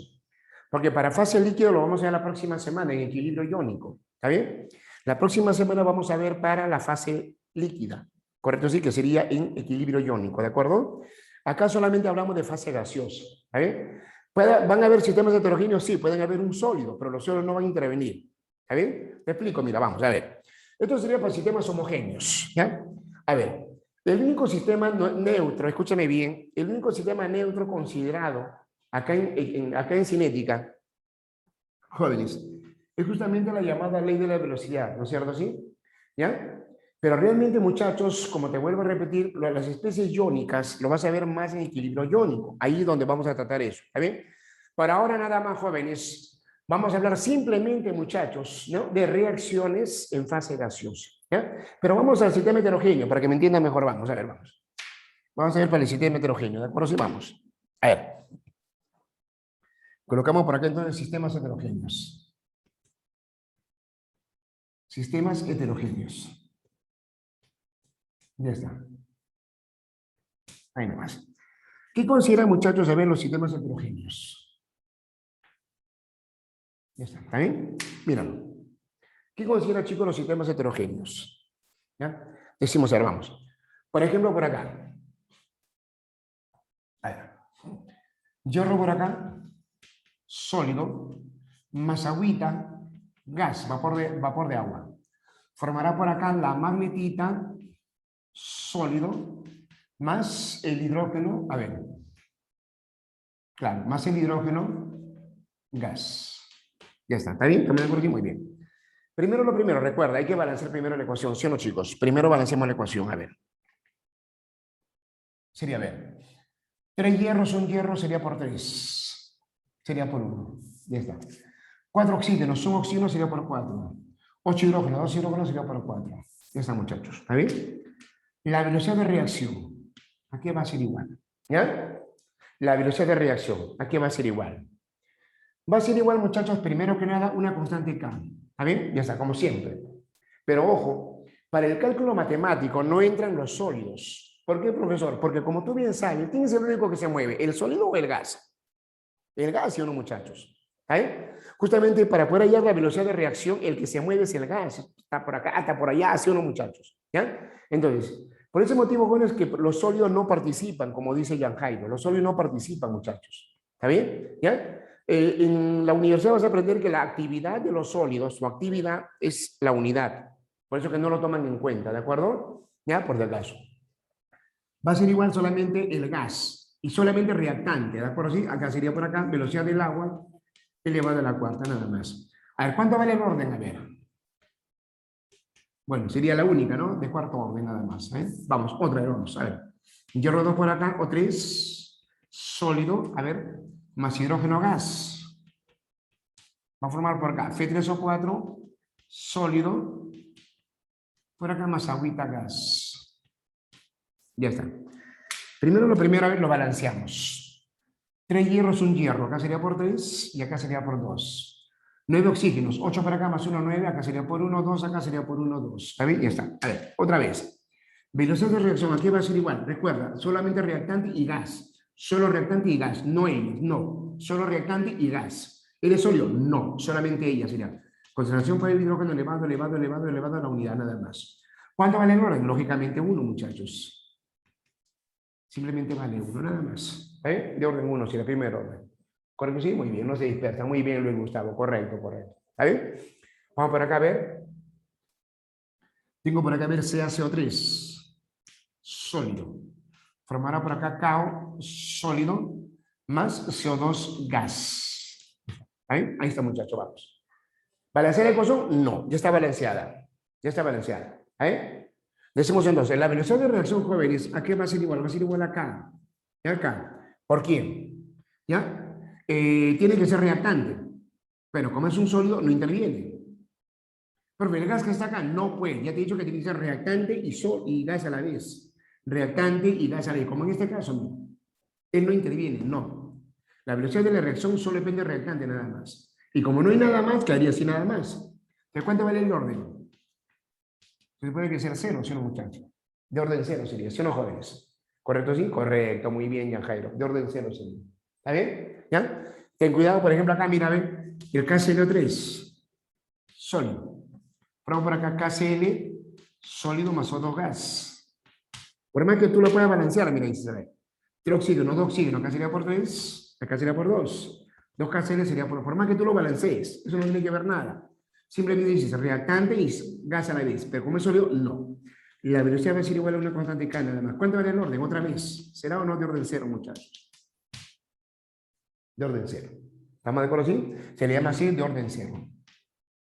Porque para fase líquido lo vamos a ver la próxima semana en equilibrio iónico. ¿Está bien? La próxima semana vamos a ver para la fase líquida. ¿Correcto? Sí, que sería en equilibrio iónico, ¿de acuerdo? Acá solamente hablamos de fase gaseosa. ¿Está bien? ¿Van a haber sistemas heterogéneos? Sí, pueden haber un sólido, pero los sólidos no van a intervenir. ¿Está bien? Te explico, mira, vamos a ver. Esto sería para sistemas homogéneos. ¿Ya? A ver, El único sistema neutro, escúchame bien, el único sistema neutro considerado acá en cinética, jóvenes, es justamente la llamada ley de la velocidad, ¿no es cierto así? ¿Ya? Pero realmente, muchachos, como te vuelvo a repetir, las especies iónicas lo vas a ver más en equilibrio iónico, ahí es donde vamos a tratar eso, ¿está bien? Para ahora nada más, jóvenes, vamos a hablar simplemente, muchachos, ¿no? De reacciones en fase gaseosa, ¿ya? Pero vamos al sistema heterogéneo, para que me entiendan mejor, vamos, a ver, vamos. Vamos a ver para el sistema heterogéneo, ¿de acuerdo? Sí, vamos. A ver. Colocamos por acá entonces sistemas heterogéneos. Sistemas heterogéneos. Ya está. Ahí nomás. ¿Qué consideran, muchachos, a ver los sistemas heterogéneos? Ya está. ¿Está bien? Míralo. ¿Qué consideran, chicos, los sistemas heterogéneos? ¿Ya? Decimos, a ver, vamos. Por ejemplo, por acá. A ver. Hierro por acá. Sólido. Más agüita. Gas. Vapor de agua. Formará por acá la magnetita. Sólido. Más el hidrógeno. A ver. Claro, más el hidrógeno, gas. Ya está, ¿está bien? ¿También por aquí? Muy bien. Primero lo primero, recuerda, hay que balancear primero la ecuación, ¿sí o no, chicos? Primero balanceamos la ecuación, a ver. Sería, a ver, 3 hierros, un hierro sería por 3. Sería por 1. Ya está. 4 oxígenos, un oxígeno sería por 4. 8 hidrógenos, 2 hidrógenos sería por 4. Ya está, muchachos, ¿está bien? La velocidad de reacción, ¿a qué va a ser igual? ¿Ya? La velocidad de reacción, ¿a qué va a ser igual? Va a ser igual, muchachos, primero que nada, una constante K. ¿Está bien? Ya está, como siempre. Pero ojo, para el cálculo matemático no entran los sólidos. ¿Por qué, profesor? Porque como tú bien sabes, ¿quién es el único que se mueve? ¿El sólido o el gas? El gas, ¿sí o no, muchachos? ¿Está bien? Justamente para poder hallar la velocidad de reacción, el que se mueve es el gas. Está por acá, está por allá, ¿sí o no, muchachos? ¿Ya? Entonces, por ese motivo, bueno, es que los sólidos no participan, como dice Jan Jairo. Los sólidos no participan, muchachos. ¿Está bien? ¿Ya? En la universidad vas a aprender que la actividad de los sólidos, su actividad es la unidad. Por eso que no lo toman en cuenta, ¿de acuerdo? Ya, por si acaso. Va a ser igual solamente el gas y solamente reactante, ¿de acuerdo? ¿Sí? Acá sería por acá, velocidad del agua elevado a la cuarta, nada más. A ver, ¿cuánto vale el orden? A ver. Bueno, sería la única, ¿no? De cuarto orden, nada más. ¿Eh? Vamos, otra vez, vamos. A ver. Hierro 2 por acá, o 3, sólido, a ver, más hidrógeno gas. Va a formar por acá F3O4, sólido, por acá más agüita gas. Ya está. Primero lo primero, a ver, lo balanceamos. 3 hierros, un hierro, acá sería por 3 y acá sería por 2. 9 oxígenos, 8 por acá más 1, 9, acá sería por 1, 2, acá sería por 1, 2. ¿Está bien? Ya está. A ver, otra vez. Velocidad de reacción, aquí va a ser igual. Recuerda, solamente reactante y gas. Solo reactante y gas, no ellos, no. Solo reactante y gas. ¿Eres sólido? No, solamente ella sería. Concentración por el hidrógeno elevado, elevado, elevado, elevado a la unidad, nada más. ¿Cuánto vale el orden? Lógicamente 1, muchachos. Simplemente vale 1, nada más. ¿Eh? De orden 1, si el primer orden. ¿Correcto? Sí, muy bien, no se dispersa. Muy bien, Luis Gustavo. Correcto, correcto. ¿Está bien? Vamos por acá a ver. Tengo por acá a ver CaCO3. Sólido. Formará por acá KO, sólido, más CO2 gas. ¿Ahí? Ahí está, muchachos, vamos. ¿Balanceada la ecuación? No, ya está balanceada. Ya está balanceada. ¿Eh? Decimos entonces, la velocidad de reacción, jóvenes, ¿a qué va a ser igual? Va a ser igual a K. ¿Ya? K. ¿Por quién? ¿Ya? Tiene que ser reactante. Pero como es un sólido, no interviene. Pero el gas que está acá no puede. Ya te he dicho que tiene que ser reactante y gas a la vez. Reactante y gas a la vez. Como en este caso, no. Él no interviene, no. La velocidad de la reacción solo depende del reactante nada más. Y como no hay nada más, quedaría así nada más. ¿De cuánto vale el orden? Se puede que sea 0, ¿sí o no, muchachos? De orden 0 sería, ¿sí o no, jóvenes? ¿Correcto, sí? Correcto, muy bien, Jan Jairo. De orden 0 sería. ¿Está bien? ¿Ya? Ten cuidado, por ejemplo, acá, mira, ven, el KClO3, sólido. Ponemos por acá KCl, sólido más O2 gas. Por más que tú lo puedas balancear, mira, ahí se ve. 3 oxígenos, 2 oxígenos, acá sería por 3, acá sería por 2. 2 KCl sería por más que tú lo balancees, eso no tiene que ver nada. Simplemente dices reactante y gas a la vez, pero como es sólido, no. La velocidad va a ser igual a una constante K nada más. ¿Cuánto vale el orden? Otra vez. ¿Será o no de orden cero, muchachos? De orden cero. ¿Estamos de acuerdo así? Se le llama así de orden cero.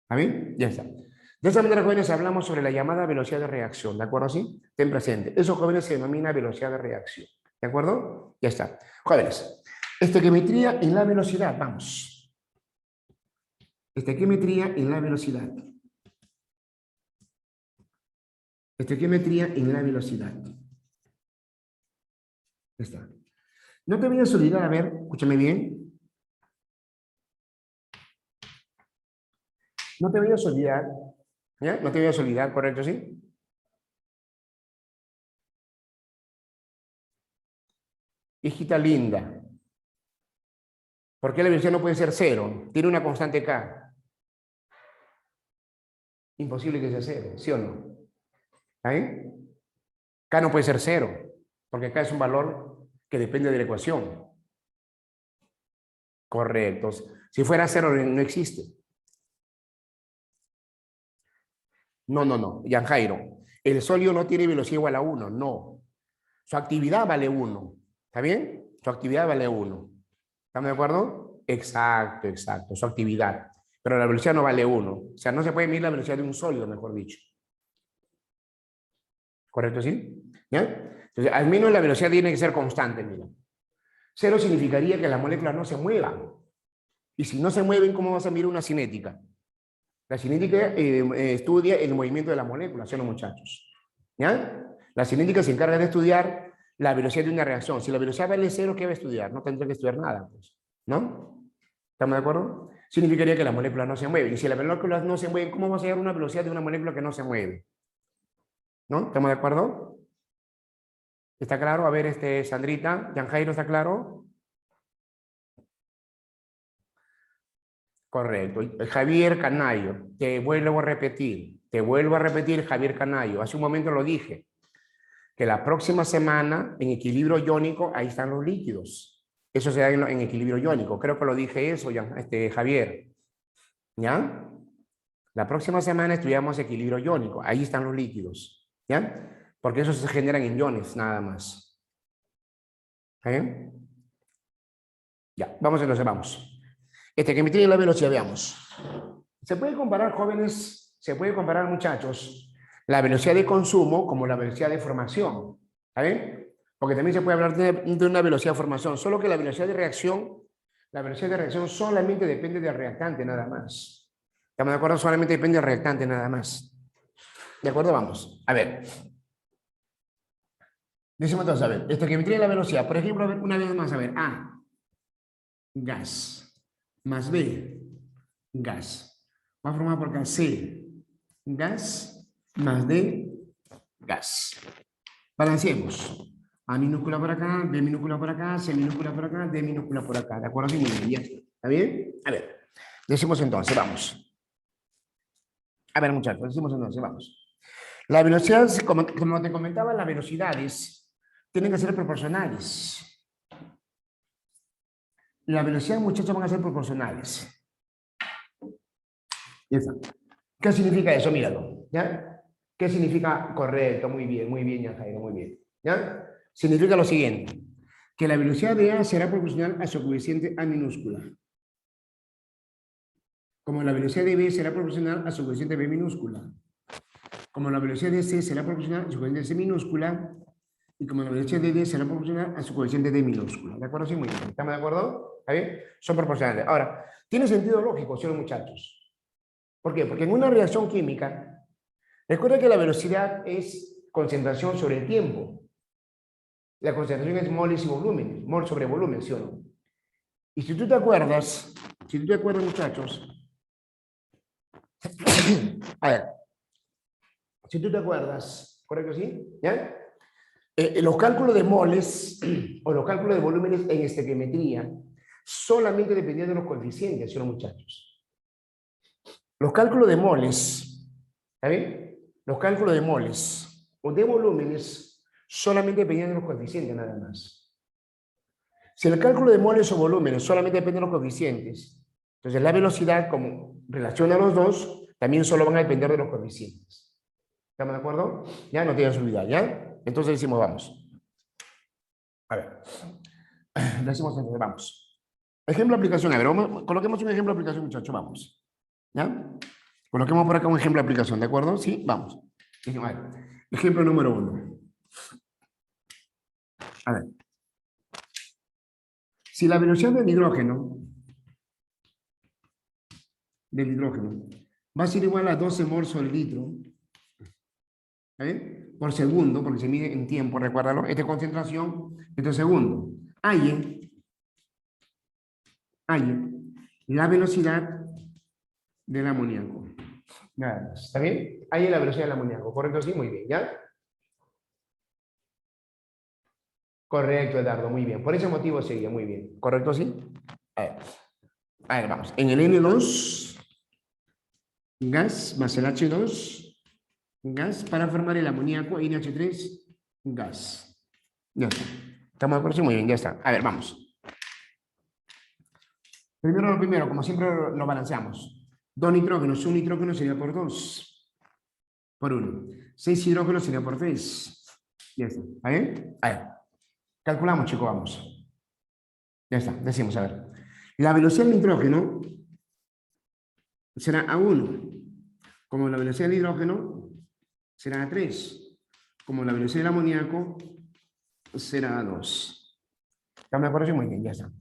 ¿Está bien? Ya está. De esa manera, jóvenes, hablamos sobre la llamada velocidad de reacción. ¿De acuerdo así? Ten presente. Eso, jóvenes, se denomina velocidad de reacción. ¿De acuerdo? Ya está. Jóvenes, estequiometría en la velocidad. Vamos. Estequiometría en la velocidad. Estequiometría en la velocidad. Ya está. No te vayas a olvidar, a ver, escúchame bien. No te vayas a olvidar, ¿ya? No te vayas a olvidar, ¿correcto, sí? Hijita linda. ¿Por qué la velocidad no puede ser cero? Tiene una constante K. Imposible que sea cero, ¿sí o no? ¿Ahí? K no puede ser cero, porque K es un valor que depende de la ecuación. Correcto. Si fuera cero, no existe. No. Jan Jairo, el sólido no tiene velocidad igual a 1, no. Su actividad vale 1. ¿Está bien? Su actividad vale 1. ¿Estamos de acuerdo? Exacto. Su actividad. Pero la velocidad no vale 1. O sea, no se puede medir la velocidad de un sólido, mejor dicho. ¿Correcto, sí? ¿Ya? Entonces, al menos la velocidad tiene que ser constante, mira. Cero significaría que las moléculas no se muevan. Y si no se mueven, ¿cómo vas a medir una cinética? La cinética estudia el movimiento de las moléculas, ¿sí o no, muchachos? ¿Ya? La cinética se encarga de estudiar la velocidad de una reacción. Si la velocidad vale cero, ¿qué va a estudiar? No tendrá que estudiar nada, pues, ¿no? ¿Estamos de acuerdo? Significaría que las moléculas no se mueven. Y si las moléculas no se mueven, ¿cómo vas a hallar una velocidad de una molécula que no se mueve? ¿No? ¿Estamos de acuerdo? ¿Está claro? A ver, Sandrita, Jan Jairo, ¿está claro? Correcto. Javier Canayo, te vuelvo a repetir, Javier Canayo. Hace un momento lo dije, que la próxima semana en equilibrio iónico, ahí están los líquidos. Eso se da en equilibrio iónico. Creo que lo dije eso, Javier. ¿Ya? La próxima semana estudiamos equilibrio iónico. Ahí están los líquidos. ¿Ya? Porque esos se generan en iones, nada más. ¿Está bien? Ya, vamos entonces, vamos. Que me tiene la velocidad, veamos. Se puede comparar, jóvenes, se puede comparar, muchachos, la velocidad de consumo como la velocidad de formación. ¿Está bien? Porque también se puede hablar de una velocidad de formación, solo que la velocidad de reacción solamente depende del reactante, nada más. ¿Estamos de acuerdo? Solamente depende del reactante, nada más. ¿De acuerdo? Vamos. A ver. Decimos entonces, a ver, que me tiene la velocidad. Por ejemplo, a ver, una vez más, a ver, A, gas, más B, gas. Va a formar por acá C, gas, más D, gas. Balanceemos. A minúscula por acá, B minúscula por acá, C minúscula por acá, D minúscula por acá. ¿De acuerdo? Muy bien. ¿Está bien? A ver, decimos entonces, vamos. A ver, muchachos, decimos entonces, vamos. La velocidad, como te comentaba, las velocidades tienen que ser proporcionales. La velocidad, muchachos, van a ser proporcionales. Ya está. ¿Qué significa eso? Míralo. ¿Ya? ¿Qué significa? Correcto, muy bien, ya Jairo, muy bien. ¿Ya? Significa lo siguiente, que la velocidad de A será proporcional a su coeficiente A minúscula. Como la velocidad de B será proporcional a su coeficiente B minúscula. Como la velocidad de C será proporcional a su coeficiente C minúscula. Y como la velocidad de D será proporcional a su coeficiente D minúscula. ¿De acuerdo? Sí, muy bien. ¿Estamos de acuerdo? ¿Está bien? Son proporcionales. Ahora, tiene sentido lógico, ¿sí, muchachos? ¿Por qué? Porque en una reacción química, recuerda que la velocidad es concentración sobre el tiempo. La concentración es moles y volúmenes, mol sobre volumen, ¿sí o no? Y si tú te acuerdas, muchachos, a ver, si tú te acuerdas, ¿correcto, sí? ¿Ya? Los cálculos de moles o los cálculos de volúmenes en estequiometría solamente dependían de los coeficientes, ¿sí o no, muchachos? Los cálculos de moles, ¿está bien? Los cálculos de moles o de volúmenes solamente dependían de los coeficientes, nada más. Si el cálculo de moles o volúmenes solamente depende de los coeficientes, entonces la velocidad, como relaciona a los dos, también solo van a depender de los coeficientes. ¿Estamos de acuerdo? Ya no te vayas a olvidar, ¿ya? Entonces decimos, vamos. A ver. Decimos entonces, vamos. Ejemplo de aplicación. A ver, coloquemos un ejemplo de aplicación, muchachos, vamos. ¿Ya? Coloquemos por acá un ejemplo de aplicación, ¿de acuerdo? Sí, vamos. A ver, ejemplo número 1. A ver. Si la velocidad del hidrógeno va a ser igual a 12 mols sobre litro, ¿eh? Por segundo, porque se mide en tiempo, recuérdalo, esta es concentración, esto es segundo. Hay la velocidad del amoníaco. Nada más, ¿está bien? Hay la velocidad del amoníaco, ¿correcto? Sí, muy bien, ¿ya? Correcto, Eduardo, muy bien. Por ese motivo sería muy bien, ¿correcto? Sí. A ver, vamos. En el N2, gas más el H2, gas para formar el amoníaco, NH3, gas. Ya está. ¿Estamos de acuerdo? Sí, muy bien, ya está. A ver, vamos. Primero lo primero, como siempre lo balanceamos. 2 nitrógenos, un nitrógeno sería por 2, por 1. 6 hidrógenos sería por 3. Ya está. ¿Está bien? A ver. Calculamos, chicos, vamos. Ya está, decimos, a ver. La velocidad del nitrógeno será A1, como la velocidad del hidrógeno será A3, como la velocidad del amoníaco será A2. ¿Ya me acuerdo? Muy bien, ya está.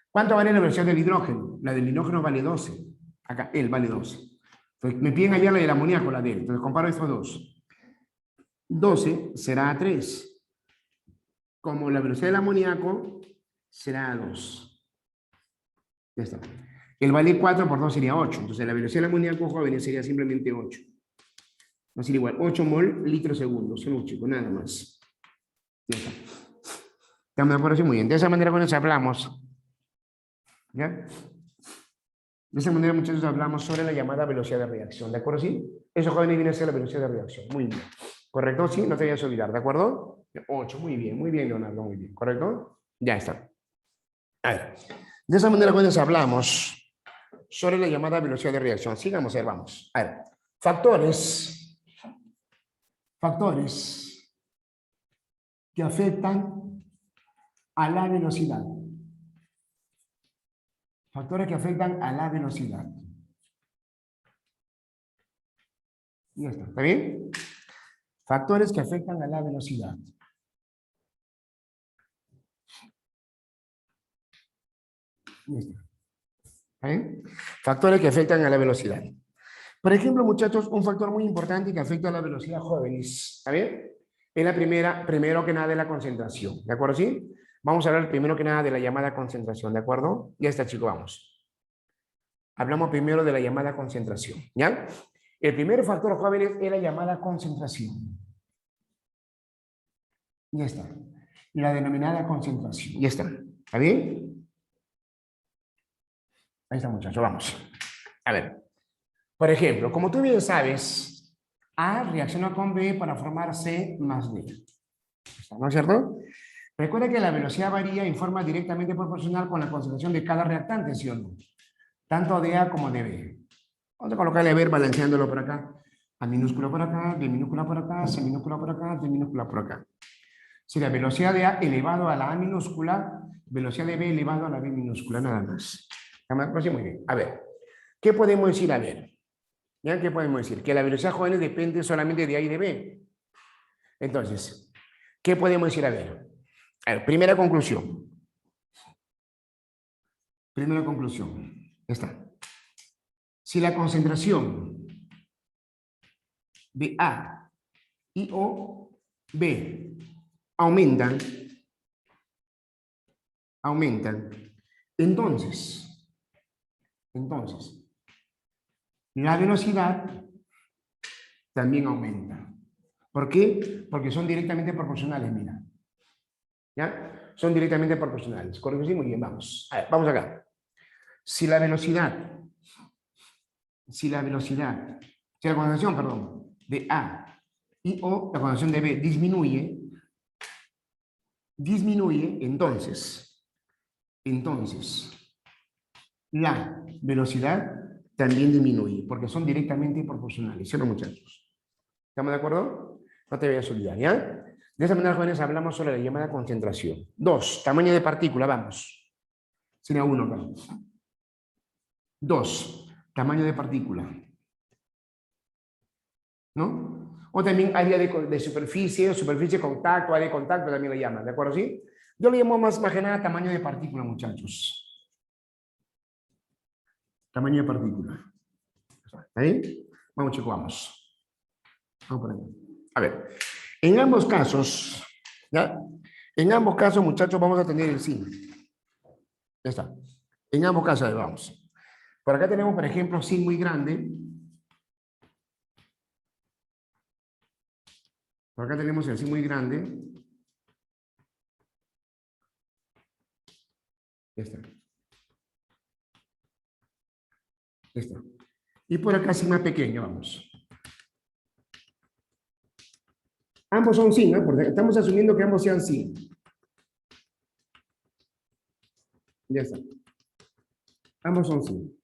¿Cuánto vale la velocidad del hidrógeno? La del hidrógeno vale 12. Acá, él vale 12. Entonces, me piden allá la del amoníaco, la de él. Entonces, comparo estos dos. 12 será A3, como la velocidad del amoníaco será A2. Ya está. El vale 4 por 2 sería 8. Entonces, la velocidad del amoníaco, jóvenes, sería simplemente 8. Va a ser igual, 8 mol litro segundo. Solo, chicos, nada más. Ya está. ¿Estamos de acuerdo? Sí, muy bien. De esa manera, con eso hablamos. ¿Ya? De esa manera, muchachos, hablamos sobre la llamada velocidad de reacción. ¿De acuerdo? Sí. Eso, jóvenes, viene a ser la velocidad de reacción. Muy bien. ¿Correcto? Sí, no te vayas a olvidar. ¿De acuerdo? 8. Muy bien, Leonardo. Muy bien. ¿Correcto? Ya está. A ver. De esa manera, jóvenes, hablamos sobre la llamada velocidad de reacción. Sigamos, a ver, vamos. A ver. Factores que afectan a la velocidad. Factores que afectan a la velocidad. Y ya está. ¿Está bien? Factores que afectan a la velocidad. Y ya está. ¿Está bien? Factores que afectan a la velocidad. Por ejemplo, muchachos, un factor muy importante que afecta a la velocidad, jóvenes. ¿Está bien? Es la primero que nada de la concentración. ¿De acuerdo? ¿Sí? Vamos a hablar primero que nada de la llamada concentración. ¿De acuerdo? Ya está, chicos, vamos. Hablamos primero de la llamada concentración. ¿Ya? El primer factor, jóvenes, es la llamada concentración. Ya está. La denominada concentración. Ya está. ¿Está bien? Ahí está, muchachos. Vamos. A ver. Por ejemplo, como tú bien sabes, A reacciona con B para formar C más D. ¿No es cierto? Recuerda que la velocidad varía en forma directamente proporcional con la concentración de cada reactante, ¿sí o no? Tanto de A como de B. Vamos a colocarle a ver balanceándolo por acá. A minúscula por acá, B minúscula por acá, C minúscula por acá, D minúscula por acá. Sería velocidad de A elevado a la A minúscula, velocidad de B elevado a la B minúscula, nada más. Muy bien. A ver, ¿qué podemos decir? A ver, ¿ya? ¿Qué podemos decir? Que la velocidad, jóvenes, depende solamente de A y de B. Entonces, ¿qué podemos decir? A ver, primera conclusión. Primera conclusión. Ya está. Si la concentración de A y o B aumentan, entonces, la velocidad también aumenta. ¿Por qué? Porque son directamente proporcionales, mira. ¿Ya? Son directamente proporcionales. ¿Correcto? Sí, muy bien, vamos. A ver, vamos acá. Si la concentración, perdón, de A y o la concentración de B disminuye, entonces la velocidad también disminuye, porque son directamente proporcionales, ¿sí o no, muchachos? ¿Estamos de acuerdo? No te vayas a olvidar, ¿ya? De esa manera, jóvenes, hablamos sobre la llamada concentración. 2, tamaño de partícula, vamos. Sería 1 acá. 2, tamaño de partícula. ¿No? O también área de superficie, superficie de contacto, área de contacto también le llaman, ¿de acuerdo? ¿Sí? Yo le llamo más que nada tamaño de partícula, muchachos. Tamaño de partícula. ¿Está bien? Vamos, chicos, vamos. Vamos por ahí. A ver, en ambos casos, ¿ya? En ambos casos, muchachos, vamos a tener el sin. Ya está. En ambos casos, vamos. Por acá tenemos, por ejemplo, sin muy grande. Por acá tenemos el sin muy grande. Ya está. Ya está. Y por acá sin más pequeño, vamos. Ambos son sin, ¿no? Porque estamos asumiendo que ambos sean sin. Ya está. Ambos son sin.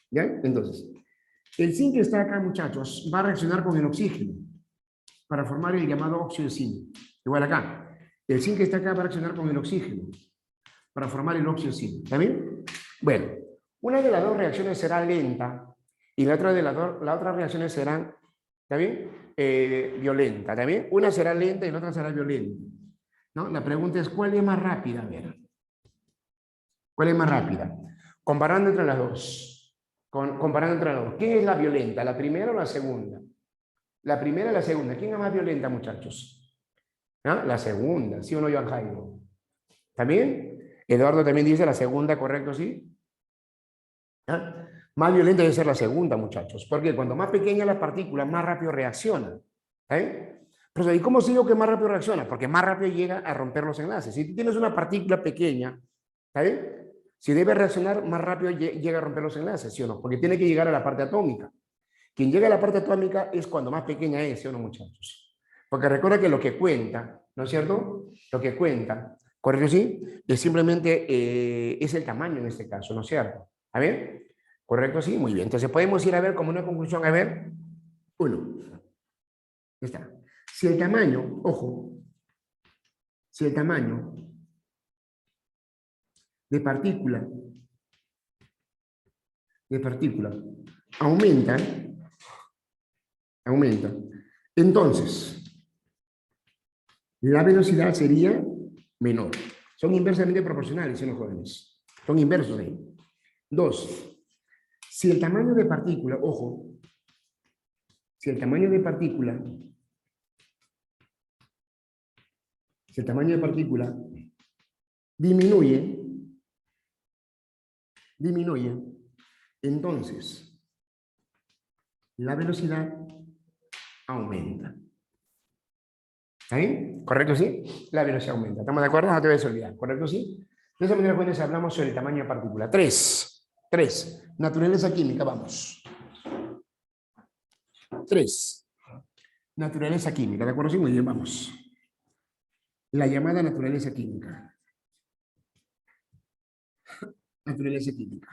¿Ya? Entonces, el zinc que está acá, muchachos, va a reaccionar con el oxígeno para formar el llamado óxido de zinc. Igual acá. El zinc que está acá va a reaccionar con el oxígeno para formar el óxido de zinc. ¿Está bien? Bueno, una de las dos reacciones será lenta y la otra de las otras reacciones serán, ¿está bien? Violenta. ¿Está bien? Una será lenta y la otra será violenta. ¿No? La pregunta es, ¿cuál es más rápida? A ver. ¿Cuál es más rápida? Comparando entre las dos. Comparando entre las dos. ¿Quién es la violenta? ¿La primera o la segunda? La primera o la segunda. ¿Quién es más violenta, muchachos? ¿Ah? La segunda. ¿Sí o no, Joan Jairo? ¿También? Eduardo también dice la segunda, ¿correcto? ¿Sí? ¿Ah? Más violenta debe ser la segunda, muchachos. Porque cuando más pequeña la partícula, más rápido reacciona. Pero ¿y cómo digo que más rápido reacciona? Porque más rápido llega a romper los enlaces. Si tú tienes una partícula pequeña, ¿está bien? Si debe reaccionar, más rápido llega a romper los enlaces, ¿sí o no? Porque tiene que llegar a la parte atómica. Quien llega a la parte atómica es cuando más pequeña es, ¿sí o no, muchachos? Porque recuerda que lo que cuenta, ¿no es cierto? Lo que cuenta, ¿correcto? Sí, es simplemente es el tamaño en este caso, ¿no es cierto? ¿A ver? ¿Correcto? Sí, muy bien. Entonces podemos ir a ver como una conclusión, a ver. Uno. Ya está. Si el tamaño, ojo, si el tamaño de partícula aumenta, entonces la velocidad sería menor. Son inversamente proporcionales, ¿sí, los jóvenes? Son inversos ahí. 2. Si el tamaño de partícula, ojo, si el tamaño de partícula disminuye, entonces la velocidad aumenta. ¿Está bien? ¿Correcto, sí? La velocidad aumenta. ¿Estamos de acuerdo? No te vayas a olvidar. ¿Correcto, sí? De esa manera, jóvenes, hablamos sobre el tamaño de partícula. 3. Naturaleza química, vamos. 3. Naturaleza química. ¿De acuerdo? Sí, muy bien, vamos. La llamada naturaleza química. Naturaleza química.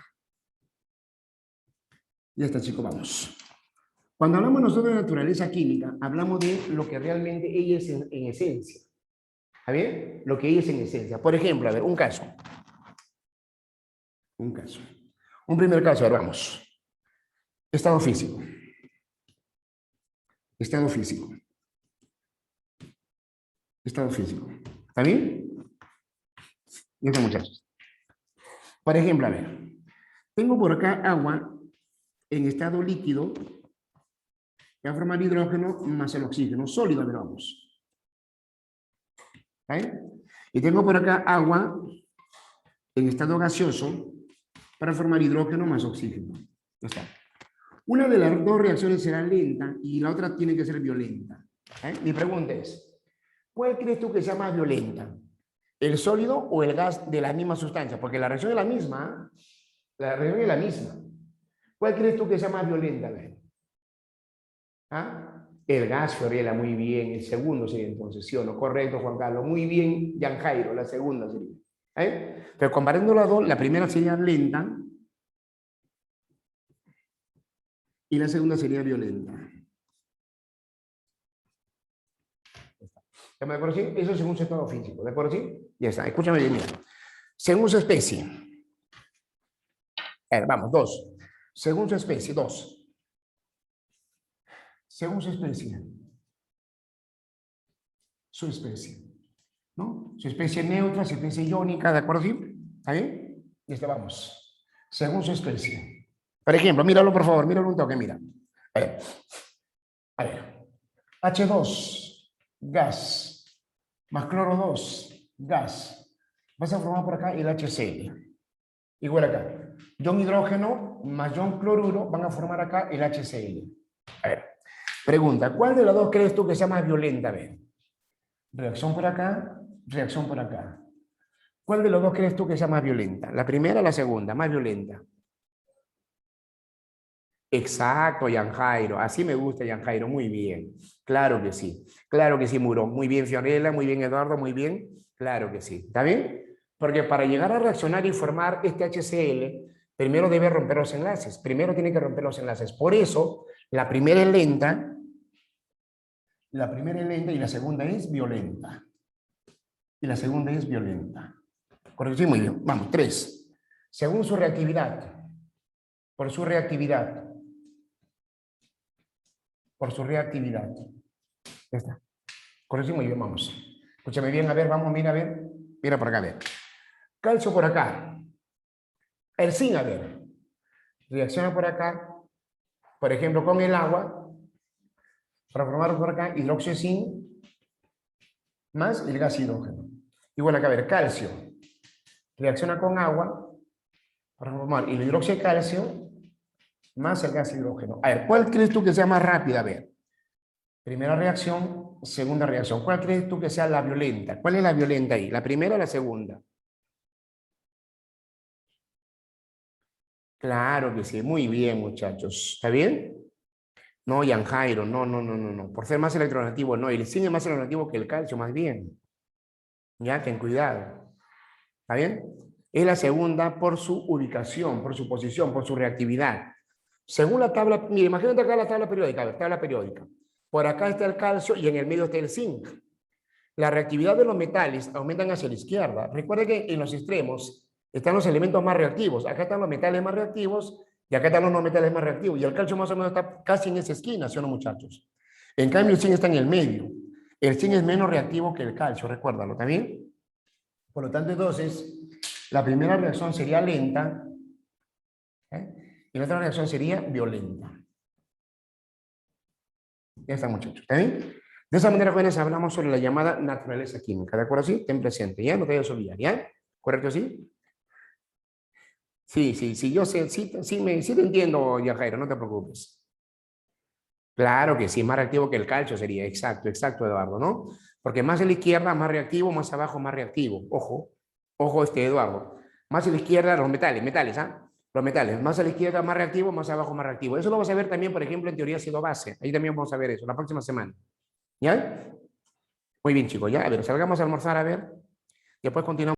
Ya está, chicos, vamos. Cuando hablamos nosotros de naturaleza química, hablamos de lo que realmente ella es en esencia. ¿Está bien? Lo que ella es en esencia. Por ejemplo, a ver, un caso. Un primer caso, a ver, vamos. Estado físico. Estado físico. ¿Está bien? Ya está, muchachos. Por ejemplo, a ver. Tengo por acá agua en estado líquido que va a formar hidrógeno más el oxígeno. Sólido, pero vamos. ¿Está bien? Y tengo por acá agua en estado gaseoso para formar hidrógeno más oxígeno. Ya está. Una de las dos reacciones será lenta y la otra tiene que ser violenta. Mi pregunta es, ¿cuál crees tú que sea más violenta? ¿El sólido o el gas de la misma sustancia? Porque la reacción es la misma. La reacción es la misma. ¿Cuál crees tú que sea más violenta? ¿Ah? El gas, Fiorella, muy bien. El segundo sería entonces, ¿sí o no? Correcto, Juan Carlos. Muy bien, Jan Jairo, la segunda sería. Pero comparando las dos, la primera sería lenta y la segunda sería violenta. ¿Estamos de acuerdo? Sí? Eso según su estado físico. ¿De acuerdo? Sí? Ya está. Escúchame bien, mira. Según su especie. A ver, vamos, 2. Según su especie, 2. Según su especie. Su especie. ¿No? Su especie neutra, su especie iónica, ¿de acuerdo? ¿Sí? ¿Está bien? Listo, vamos. Según su especie. Por ejemplo, míralo por favor, míralo un toque, mira. A ver. H2, gas, más cloro 2, gas. Vas a formar por acá el HCl. Igual acá. Ion hidrógeno más ion cloruro van a formar acá el HCl. A ver. Pregunta, ¿cuál de las dos crees tú que sea más violenta? A ver. Reacción por acá, reacción por acá. ¿Cuál de los dos crees tú que sea más violenta? ¿La primera o la segunda? Más violenta. Exacto, Jan Jairo. Así me gusta, Jan Jairo. Muy bien. Claro que sí. Claro que sí, Muro. Muy bien, Fiorella. Muy bien, Eduardo. Muy bien. Claro que sí. ¿Está bien? Porque para llegar a reaccionar y formar este HCl, primero debe romper los enlaces. Primero tiene que romper los enlaces. Por eso, la primera es lenta. La primera es lenta y la segunda es violenta. Y la segunda es violenta. Correcto, sí, muy bien. Vamos, 3. Según su reactividad. Por su reactividad. Por su reactividad. Ya está. Correcto, muy bien, vamos. Escúchame bien, a ver, vamos, mira, a ver. Mira por acá, a ver. Calcio por acá. El zinc, a ver. Reacciona por acá, por ejemplo, con el agua, para formar por acá hidróxido de zinc más el gas hidrógeno. Igual acá, a ver, calcio. Reacciona con agua para formar el hidróxido de calcio más el gas hidrógeno. A ver, ¿cuál crees tú que sea más rápida? A ver. Primera reacción, segunda reacción. ¿Cuál crees tú que sea la violenta? ¿Cuál es la violenta ahí? ¿La primera o la segunda? Claro que sí, muy bien, muchachos. ¿Está bien? No, Jan Jairo, no, no, no, no, no. Por ser más electronegativo, no. El zinc es más electronegativo que el calcio, más bien. Ya, ten cuidado. ¿Está bien? Es la segunda por su ubicación, por su posición, por su reactividad. Según la tabla, mire, imagínate acá la tabla periódica, a ver, tabla periódica. Por acá está el calcio y en el medio está el zinc. La reactividad de los metales aumentan hacia la izquierda. Recuerden que en los extremos están los elementos más reactivos. Acá están los metales más reactivos y acá están los no metales más reactivos. Y el calcio más o menos está casi en esa esquina, ¿sí o no, muchachos? En cambio, el zinc está en el medio. El zinc es menos reactivo que el calcio, recuérdalo, ¿está bien? Por lo tanto, entonces, la primera reacción sería lenta, y la otra reacción sería violenta. Ya está, muchachos, ¿está bien? De esa manera, jóvenes, hablamos sobre la llamada naturaleza química, ¿de acuerdo? ¿Sí? Ten presente, ¿ya? No te vayas a olvidar, ¿ya? ¿Correcto, sí? Sí, sí, sí, yo sé, sí, sí te entiendo, ya, Jairo, no te preocupes. Claro que sí, es más reactivo que el calcio sería, exacto, exacto, Eduardo, ¿no? Porque más a la izquierda, más reactivo, más abajo, más reactivo. Ojo, ojo, Eduardo. Más a la izquierda, los metales, ¿ah? Los metales, más a la izquierda, más reactivo, más abajo, más reactivo. Eso lo vamos a ver también, por ejemplo, en teoría ácido-base. Ahí también vamos a ver eso, la próxima semana. ¿Ya? Muy bien, chicos, ya, a ver, salgamos a almorzar, a ver. Después continuamos.